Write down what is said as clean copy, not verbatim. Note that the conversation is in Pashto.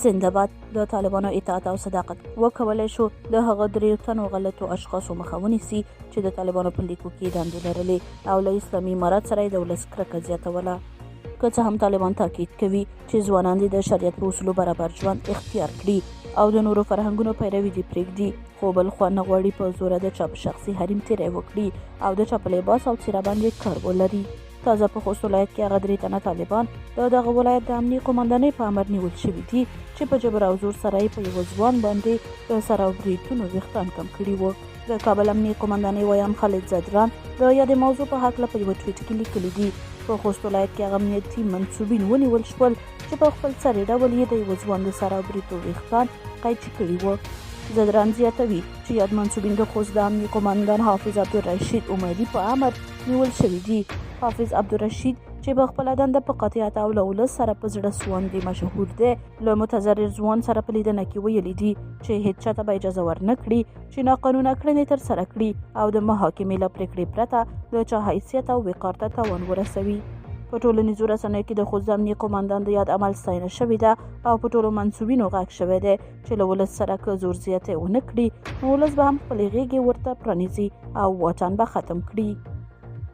زنده باد. د طالبانو اطاعت او صداقت وکولای شو د هغه دریو تنو غلطو اشخاصو مخه ونیسي چې د طالبانو په لیکو کې دندې لرلې او له اسلامي امارت سره یې د ولس کرکه زیاتوله. که څه هم طالبان تاکید کوي چې ځوانان د شریعت په اصولو برابر ژوند اختیار کړي او د نورو فرهنګونو پیروي دې پرېږدي، خو بل خوا نه غواړي په زوره د چا په شخصي حریم تیری وکړي او د چا په لباس او څېره باندې کار ولري. تازه په خوست ولایت کې هغه 3 تنه طالبان د دغه ولایت د امنیې قومندانۍ په امر نیول شوي دي چې په جبر او زور سره یې په یوه ځوان باندې د سر او بریتونو ویښتان کم کړي وو. د کابل امنیې قومندانۍ ویان خالد زدران د یادې موضوع په هکله په یوه ټویټ کې لیکلي دي. په خوست ولایت کې هغه امنیتي منصوبین ونیول شول چې په خپل سري ډول یې د یوه ځوان د سر او بریتو ویښتان قیچي کړي وو. زدران زیاتوي چې یاد منصوبین د خوست د امنیې قومندان حافظ عبدالرشید امیدي په امر نیول شوي دي. حافظ عبدالرشید چې په خپله دنده په قاطعیت او له ولس سره په زړه سواندې مشهور دی، له متضرر ځوان سره په لیدنه کې ویلي دي چې هیڅ چاته به اجازه ورنه کړي چې ناقانونه کړنې ترسره کړي او د محاکمې له پرېکړې پرته د چا حیثیت او وقار ته تاوان ورسوي. په ټولنیزو رسنیو کې د خوست د امنیې قومندان د یاد عمل ستاینه شوې ده او په ټولو منصوبینو غږ شوی دی چې له ولس سره که زور زیاتی ونه کړي نو ولس به هم خپلې غېږې ورته پرانیزي او واټن به ختم کړي.